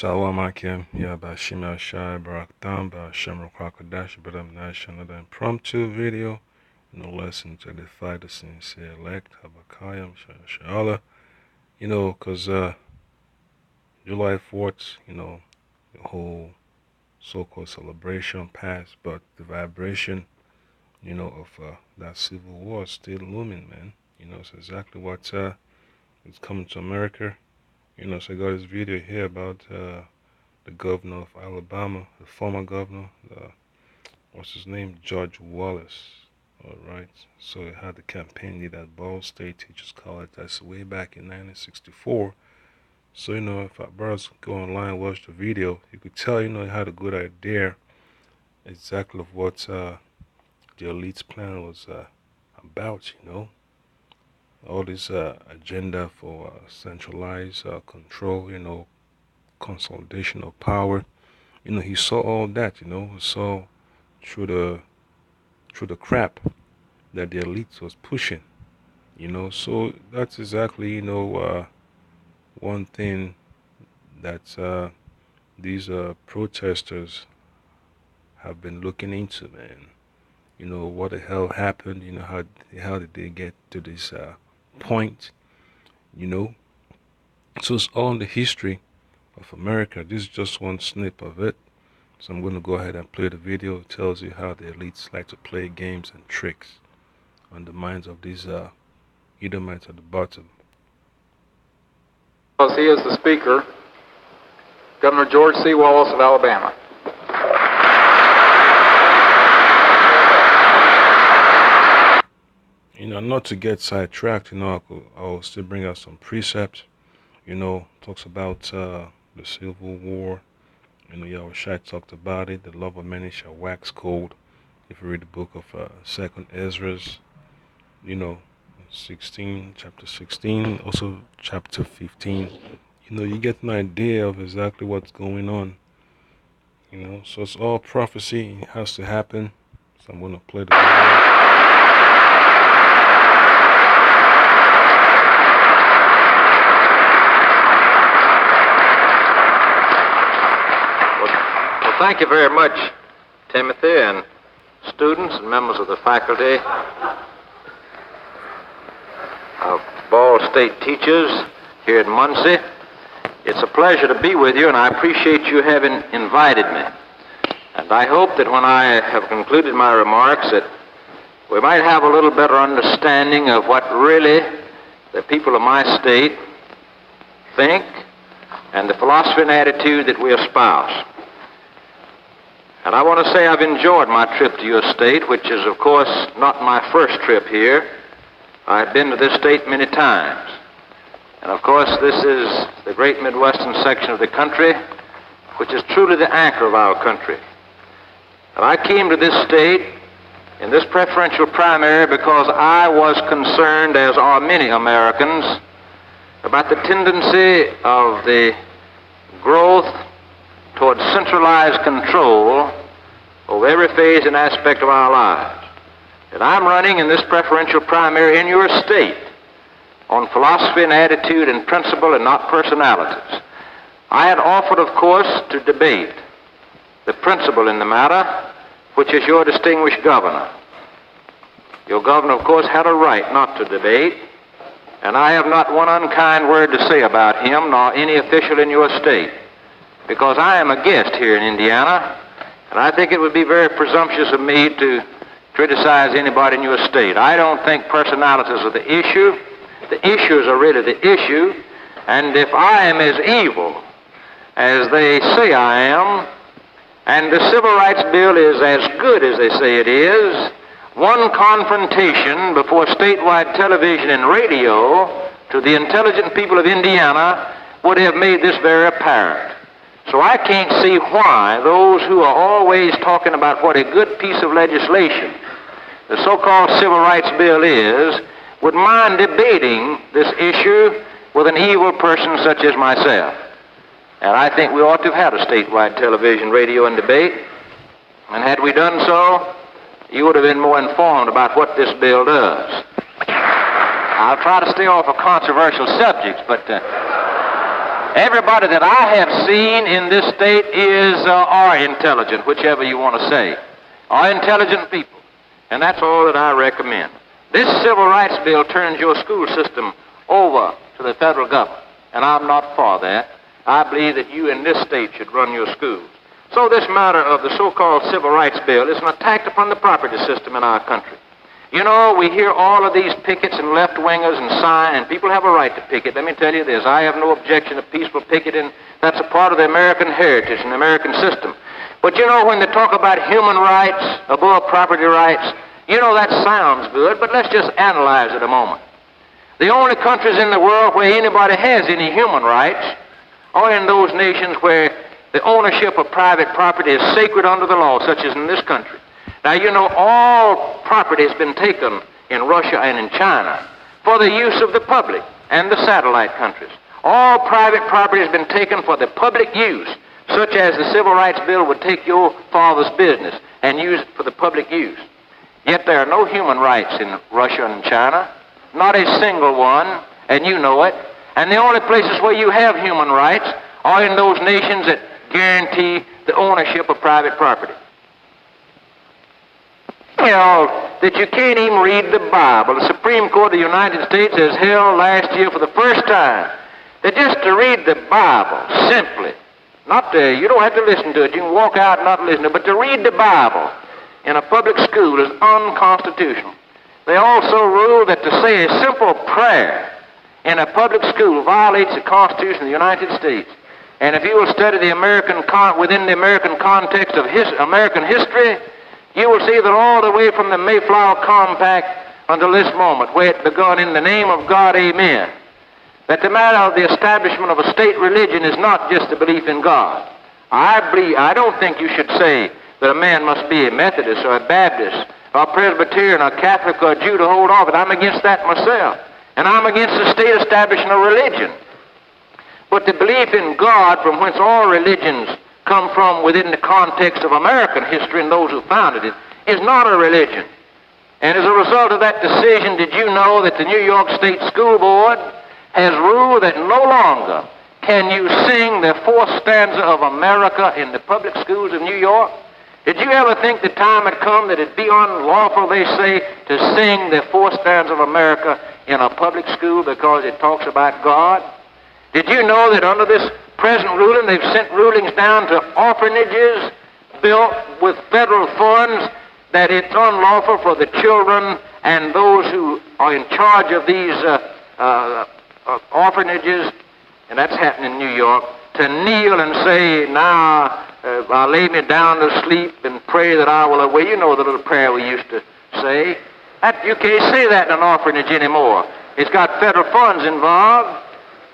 Shalom Akim, Yabashim Shai Barakdam, Bashem Rokwakadash, Badam Nash, another impromptu video, no lesson to edify the sincere elect, Habakayim, Sha'ala, because July 4th, the whole so-called celebration passed, but the vibration, of that civil war is still looming, man. It's exactly what is coming to America. So I got this video here about the governor of Alabama, the former governor, what's his name, George Wallace. All right. So he had the campaign lead at Ball State Teachers College. That's way back in 1964. So if our brothers go online and watch the video, you could tell he had a good idea exactly of what the elite's plan was about. All this agenda for centralized control, consolidation of power. He saw all that. He saw through the crap that the elite was pushing. So that's exactly one thing that these protesters have been looking into, man. What the hell happened? How did they get to this point? So it's all in the history of America. This is just one snip of it. So I'm going to go ahead and play the video. It tells you how the elites like to play games and tricks on the minds of these Edomites at the bottom. He is the Speaker, Governor George C. Wallace of Alabama. Not to get sidetracked, I'll still bring out some precepts. Talks about the Civil War. Yahweh Shai talked about it. The love of many shall wax cold. If you read the book of 2nd Ezra's, 16, chapter 16, also chapter 15, you get an idea of exactly what's going on. So it's all prophecy. It has to happen. So I'm going to play the video. Thank you very much, Timothy, and students and members of the faculty of Ball State Teachers here at Muncie. It's a pleasure to be with you, and I appreciate you having invited me. And I hope that when I have concluded my remarks that we might have a little better understanding of what really the people of my state think and the philosophy and attitude that we espouse. And I want to say I've enjoyed my trip to your state, which is, of course, not my first trip here. I've been to this state many times. And, of course, this is the great Midwestern section of the country, which is truly the anchor of our country. And I came to this state in this preferential primary because I was concerned, as are many Americans, about the tendency of the growth towards centralized control over every phase and aspect of our lives. And I'm running in this preferential primary in your state on philosophy and attitude and principle and not personalities. I had offered, of course, to debate the principle in the matter, which is your distinguished governor. Your governor, of course, had a right not to debate, and I have not one unkind word to say about him, nor any official in your state, because I am a guest here in Indiana, and I think it would be very presumptuous of me to criticize anybody in your state. I don't think personalities are the issue. The issues are really the issue, and if I am as evil as they say I am, and the Civil Rights Bill is as good as they say it is, one confrontation before statewide television and radio to the intelligent people of Indiana would have made this very apparent. So I can't see why those who are always talking about what a good piece of legislation the so-called Civil Rights Bill is would mind debating this issue with an evil person such as myself. And I think we ought to have had a statewide television, radio, and debate. And had we done so, you would have been more informed about what this bill does. I'll try to stay off of controversial subjects, but Everybody that I have seen in this state are intelligent, whichever you want to say, are intelligent people. And that's all that I recommend. This civil rights bill turns your school system over to the federal government, and I'm not for that. I believe that you in this state should run your schools. So this matter of the so-called civil rights bill is an attack upon the property system in our country. You know, we hear all of these pickets and left-wingers and people have a right to picket. Let me tell you this, I have no objection to peaceful picketing. That's a part of the American heritage and the American system. But you know, when they talk about human rights above property rights, you know, that sounds good, but let's just analyze it a moment. The only countries in the world where anybody has any human rights are in those nations where the ownership of private property is sacred under the law, such as in this country. Now, you know, all property has been taken in Russia and in China for the use of the public and the satellite countries. All private property has been taken for the public use, such as the Civil Rights Bill would take your father's business and use it for the public use. Yet there are no human rights in Russia and China, not a single one, and you know it. And the only places where you have human rights are in those nations that guarantee the ownership of private property. Well, that you can't even read the Bible. The Supreme Court of the United States has held last year for the first time that just to read the Bible, simply, not to, you don't have to listen to it, you can walk out and not listen to it, but to read the Bible in a public school is unconstitutional. They also rule that to say a simple prayer in a public school violates the Constitution of the United States. And if you will study the within the American context of American history, you will see that all the way from the Mayflower Compact until this moment, where it begun in the name of God, amen, that the matter of the establishment of a state religion is not just the belief in God. I don't think you should say that a man must be a Methodist or a Baptist or a Presbyterian or a Catholic or a Jew to hold office. I'm against that myself. And I'm against the state establishing a religion. But the belief in God, from whence all religions come from within the context of American history and those who founded it, is not a religion. And as a result of that decision, did you know that the New York State School Board has ruled that no longer can you sing the fourth stanza of America in the public schools of New York? Did you ever think the time had come that it'd be unlawful, they say, to sing the fourth stanza of America in a public school because it talks about God? Did you know that under this present ruling, they've sent rulings down to orphanages built with federal funds that it's unlawful for the children and those who are in charge of these orphanages, and that's happening in New York, to kneel and say, now I'll lay me down to sleep and pray that I will awake. You know the little prayer we used to say. You can't say that in an orphanage anymore. It's got federal funds involved.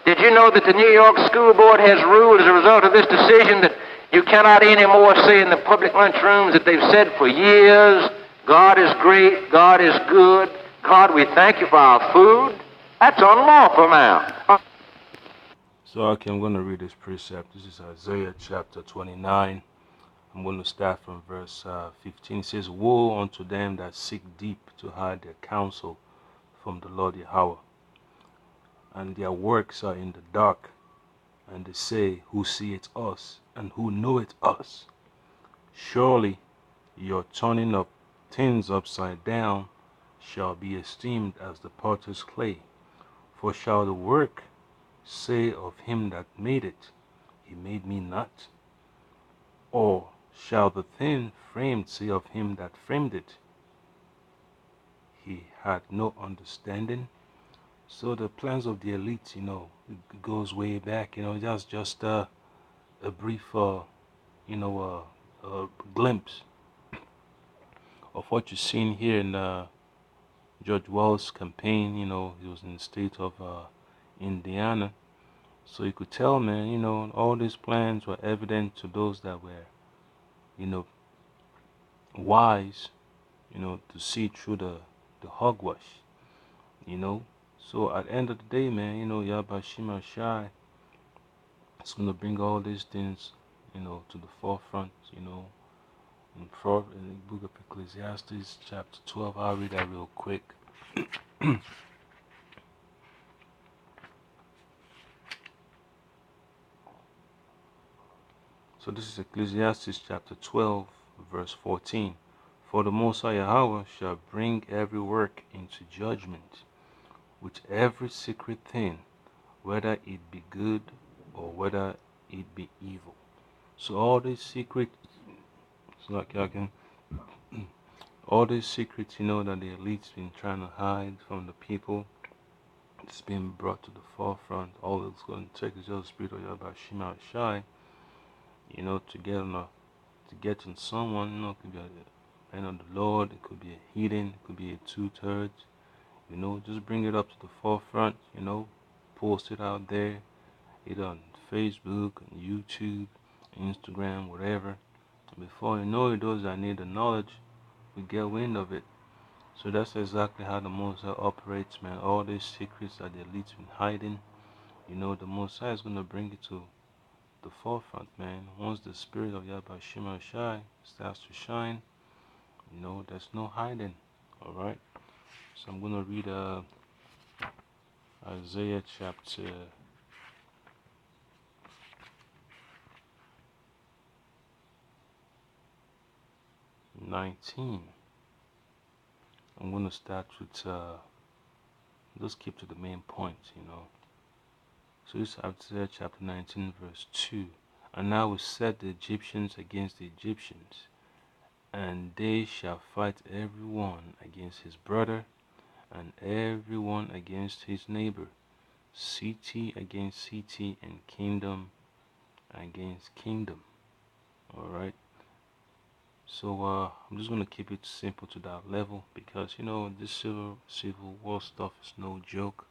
Did you know that the New York School Board has ruled as a result of this decision that you cannot anymore say in the public lunchrooms that they've said for years, God is great, God is good, God, we thank you for our food? That's unlawful now. So, okay, I'm going to read this precept. This is Isaiah chapter 29. I'm going to start from verse 15. It says, woe unto them that seek deep to hide their counsel from the Lord Yahweh, and their works are in the dark, and they say, who seeth us, and who knoweth us? Surely your turning up things upside down shall be esteemed as the potter's clay. For shall the work say of him that made it, he made me not? Or shall the thing framed say of him that framed it, he had no understanding? So the plans of the elite, you know, it goes way back. You know, that's just a brief, glimpse of what you're seeing here in George Wells' campaign. You know, he was in the state of Indiana. So you could tell, man, you know, all these plans were evident to those that were, you know, wise, you know, to see through the hogwash, you know. So at the end of the day, man, you know, Yabashima Shai is going to bring all these things, you know, to the forefront, you know. In the book of Ecclesiastes, chapter 12, I'll read that real quick. So this is Ecclesiastes chapter 12, verse 14. For the Most High Yahweh shall bring every work into judgment, with every secret thing, whether it be good or whether it be evil. So all these secrets, it's like y'all can, all these secrets, that the elite's been trying to hide from the people, it's been brought to the forefront. All it's going to take is just the spirit of Yahweh Shema Shai, to get on to get in someone, it could be a man of the Lord, it could be a heathen, it could be a two-thirds, just bring it up to the forefront, post it out there, either on Facebook, on YouTube, Instagram, whatever. Before you know it, those that need the knowledge will get wind of it. So that's exactly how the Most High operates, man. All these secrets that the elite's been hiding, the Most High is going to bring it to the forefront, man. Once the spirit of Yahweh Shema Shai starts to shine, there's no hiding. Alright? So I'm gonna read Isaiah chapter 19. I'm gonna start with just keep to the main point. So this is Isaiah chapter 19 verse 2. And I will set the Egyptians against the Egyptians, and they shall fight every one against his brother, and every one against his neighbor, city against city, and kingdom against kingdom. Alright. So I'm just gonna keep it simple to that level, because this civil war stuff is no joke.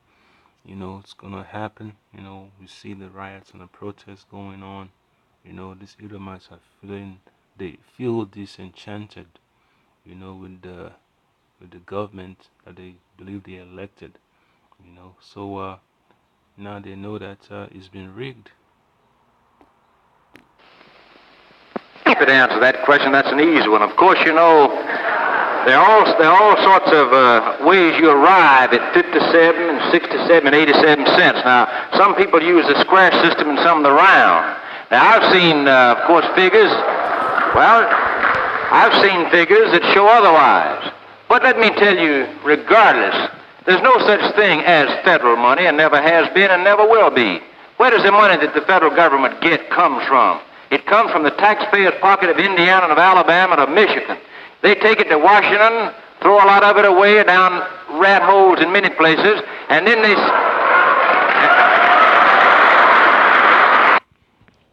It's gonna happen. We see the riots and the protests going on. These Edomites are they feel disenchanted, with the government that they believe they elected. So now they know that it's been rigged. Keep it answer that question. That's an easy one. Of course, there are all sorts of ways you arrive at 57 and 67 and 87 cents. Now, some people use the square system and some the round. Now, I've seen, of course, figures. Well, I've seen figures that show otherwise. But let me tell you, regardless, there's no such thing as federal money, and never has been and never will be. Where does the money that the federal government comes from? It comes from the taxpayers' pocket of Indiana and of Alabama and of Michigan. They take it to Washington, throw a lot of it away down rat holes in many places, and then they...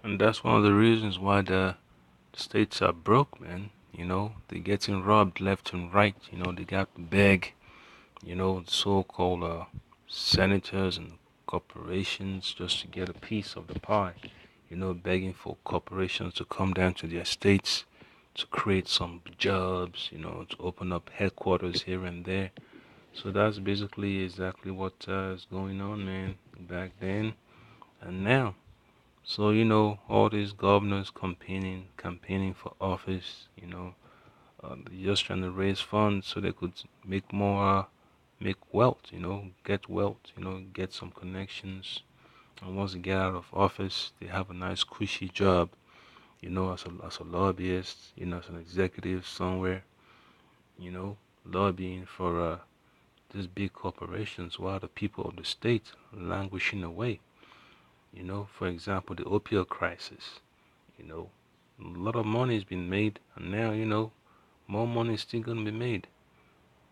And that's one of the reasons why the states are broke, man. They're getting robbed left and right. They got to beg, so-called senators and corporations just to get a piece of the pie. Begging for corporations to come down to their states to create some jobs, to open up headquarters here and there. So that's basically exactly what is going on, man, back then and now. So, all these governors campaigning for office, they're just trying to raise funds so they could make more, make wealth, get wealth, get some connections. And once they get out of office, they have a nice cushy job, as a lobbyist, as an executive somewhere, lobbying for these big corporations while the people of the state languishing away. For example, the opioid crisis. A lot of money has been made, and now, more money is still gonna be made.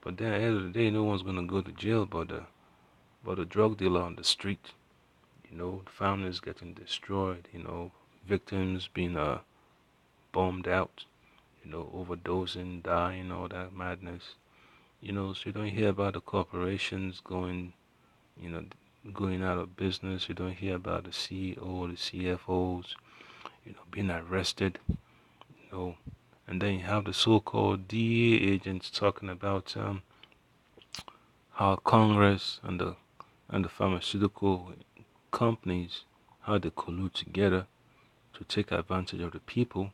But then at the end of the day, no one's gonna go to jail but a drug dealer on the street. Families getting destroyed. Victims being bombed out. Overdosing, dying, all that madness. So you don't hear about the corporations you know, going out of business. You don't hear about the CEO, the CFOs, being arrested. You know, and then you have the so-called DEA agents talking about how Congress and the pharmaceutical companies, how they collude together to take advantage of the people.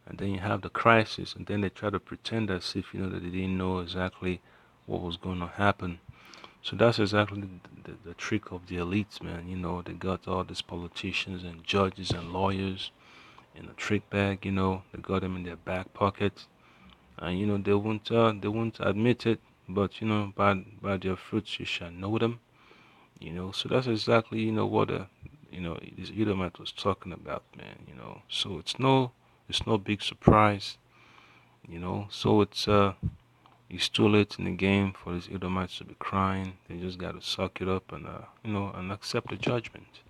And then you have the crisis, and then they try to pretend as if that they didn't know exactly what was going to happen. So that's exactly the trick of the elites, man. They got all these politicians and judges and lawyers, in a trick bag. They got them in their back pockets, and they won't admit it. But by their fruits you shall know them. So that's exactly what this Edomite was talking about, man. So it's no big surprise. So it's too late in the game for these Edomites to be crying. They just got to suck it up and and accept the judgment.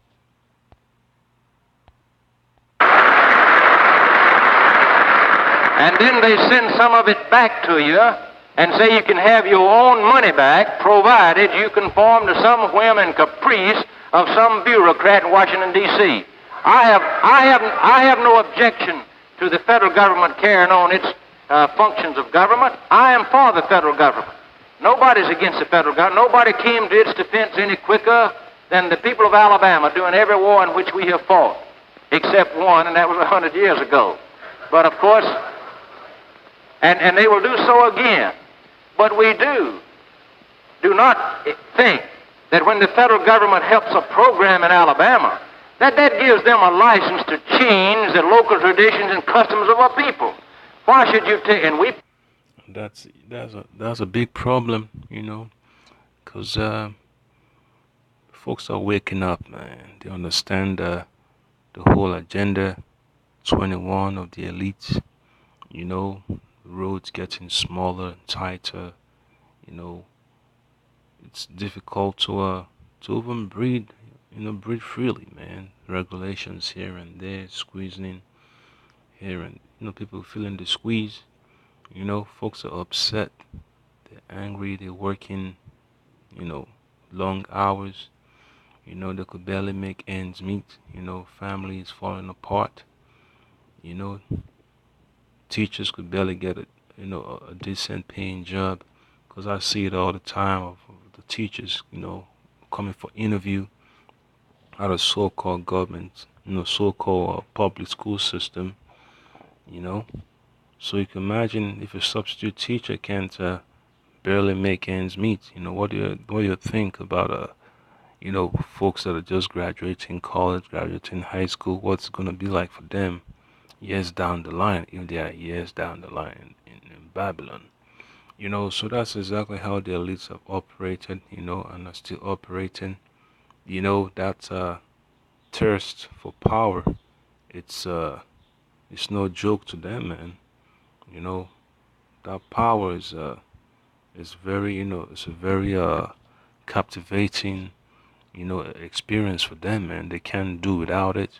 And then they send some of it back to you and say you can have your own money back provided you conform to some whim and caprice of some bureaucrat in Washington, D.C. I have no objection to the federal government carrying on its functions of government. I am for the federal government. Nobody's against the federal government. Nobody came to its defense any quicker than the people of Alabama during every war in which we have fought, except one, and that was 100 years ago. But of course, and they will do so again. But we do not think that when the federal government helps a program in Alabama, that gives them a license to change the local traditions and customs of our people. Why should you take, and we... That's a big problem, because folks are waking up, man. They understand the whole agenda 21 of the elites, roads getting smaller and tighter, it's difficult to even breathe freely, man. Regulations here and there, squeezing in here, and people feeling the squeeze. Folks are upset, they're angry, they're working, long hours. They could barely make ends meet. Families falling apart. You know, teachers could barely get a decent paying job, because I see it all the time of the teachers, coming for interview out of so-called government, so-called public school system, you know. So you can imagine if a substitute teacher can't barely make ends meet. What do you think about folks that are just graduating college, graduating high school? What's gonna be like for them years down the line, if they are years down the line in Babylon? So that's exactly how the elites have operated, and are still operating. That thirst for power, it's it's no joke to them, man. You know, that power is very, it's a very captivating, experience for them, man. They can't do without it.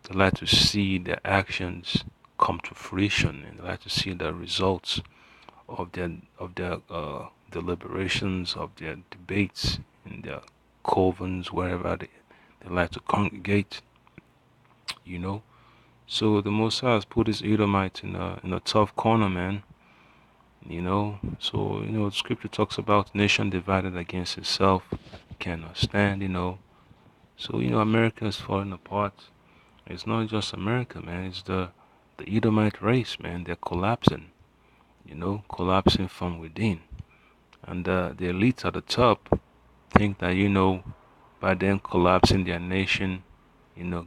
They like to see their actions come to fruition, and they like to see the results of their deliberations, of their debates in their covens, wherever they like to congregate. You know, so the Most High has put his Edomite in a tough corner, man. So the scripture talks about nation divided against itself cannot stand. So America is falling apart. It's not just America, man. It's the Edomite race, man. They're collapsing. Collapsing from within. And the elites at the top think that by them collapsing their nation,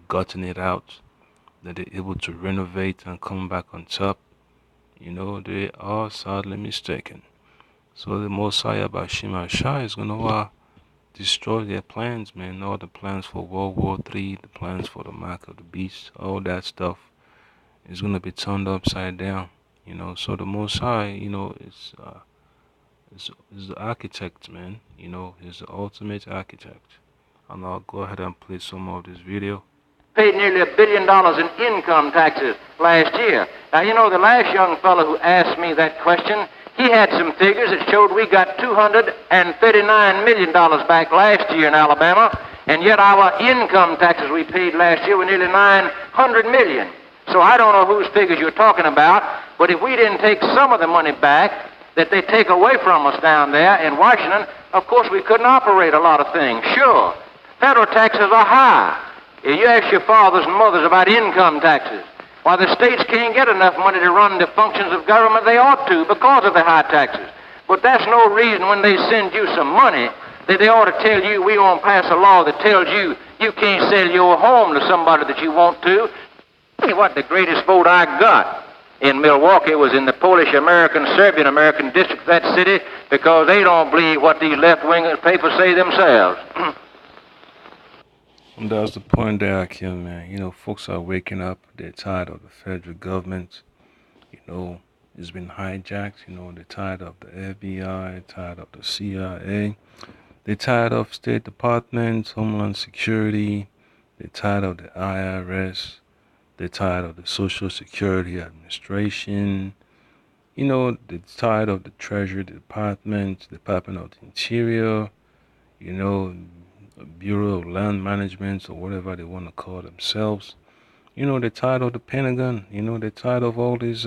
gutting it out, that they're able to renovate and come back on top. They are sadly mistaken. So the Messiah Bashim Shah is gonna destroy their plans, man. All the plans for World War III, the plans for the mark of the beast, all that stuff is gonna be turned upside down. So the Most High, is the architect, man. He's the ultimate architect. And I'll go ahead and play some of this video. Paid nearly $1 billion in income taxes last year. Now, the last young fellow who asked me that question, he had some figures that showed we got $239 million back last year in Alabama, and yet our income taxes we paid last year were nearly $900 million. So I don't know whose figures you're talking about, but if we didn't take some of the money back that they take away from us down there in Washington, of course we couldn't operate a lot of things. Sure, federal taxes are high. You ask your fathers and mothers about income taxes. Why, the states can't get enough money to run the functions of government they ought to because of the high taxes. But that's no reason when they send you some money that they ought to tell you we won't pass a law that tells you you can't sell your home to somebody that you want to. what the greatest vote I got in Milwaukee was in the Polish American, Serbian American district of that city, because they don't believe what these left-wing papers say themselves. And that's the point there, Akim, man. Folks are waking up. They're tired of the federal government. You know, it's been hijacked. They're tired of the FBI, tired of the CIA. They're tired of State Department, Homeland Security. They're tired of the IRS. They're tired of the Social Security Administration. They're tired of the Treasury Department, Department of the Interior, you know, Bureau of Land Management, or whatever they want to call themselves. They're tired of the Pentagon. They're tired of all these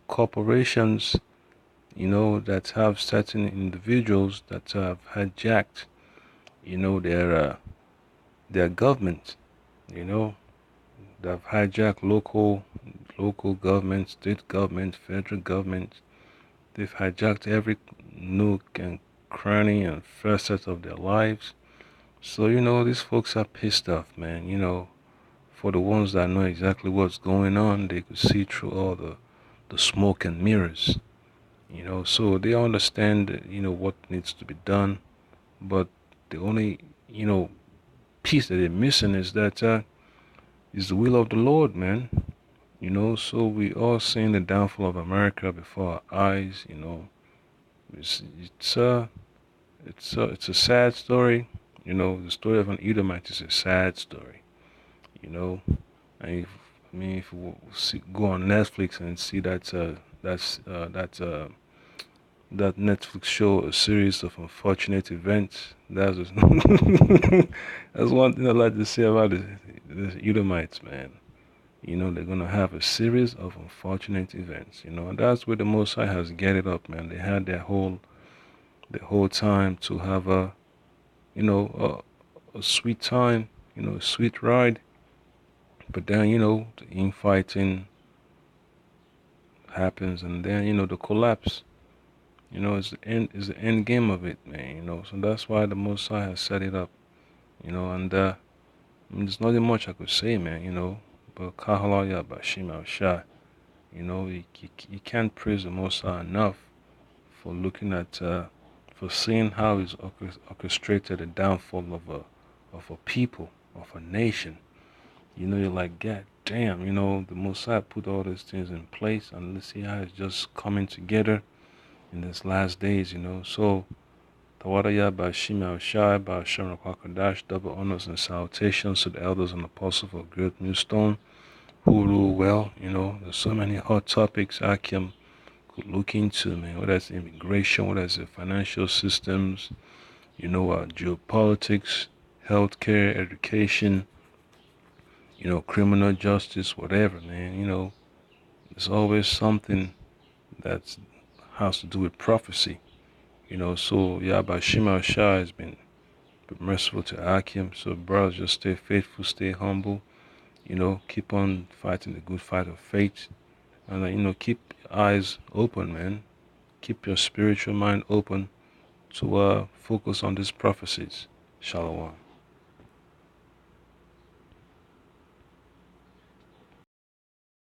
corporations, that have certain individuals that have hijacked, their government. You know, they've hijacked local government, state government, federal government. They've hijacked every nook and cranny and facet of their lives. So, these folks are pissed off, man. For the ones that know exactly what's going on, they could see through all the smoke and mirrors. So they understand, what needs to be done. But the only, piece that they're missing is that is the will of the Lord, man. So we all seeing the downfall of America before our eyes. It's it's a it's a sad story. The story of an Edomite is a sad story. You know, and if you go on Netflix and see that Netflix show, a series of unfortunate events. That's that's one thing I like to say about the Edomites, man. They're gonna have a series of unfortunate events. And that's where the Most High has get it up, man. They had the whole time to have a sweet time, a sweet ride. But then the infighting happens, and then the collapse. Is the end game of it, man. So that's why the Most High has set it up. And there's nothing much I could say, man. But Kahalaya Bashim Al Shah. You can't praise the Most High enough for looking at, for seeing how He's orchestrated the downfall of a people, of a nation. You're like, God damn, the Most High put all these things in place, and let's see how it's just coming together in these last days. So Tawadaya Bashim Al Shai Basham Rakwakadash, double honors and salutations to the elders and apostles of Great Millstone who rule well. There's so many hot topics I can could look into, man. Whether it's immigration, whether it's the financial systems, geopolitics, healthcare, education, criminal justice, whatever, man. There's always something that has to do with prophecy. So Yahba Shima Shah has been merciful to Akim. So brothers, just stay faithful, stay humble, keep on fighting the good fight of faith. And keep your eyes open, man. Keep your spiritual mind open to focus on these prophecies. Shalom.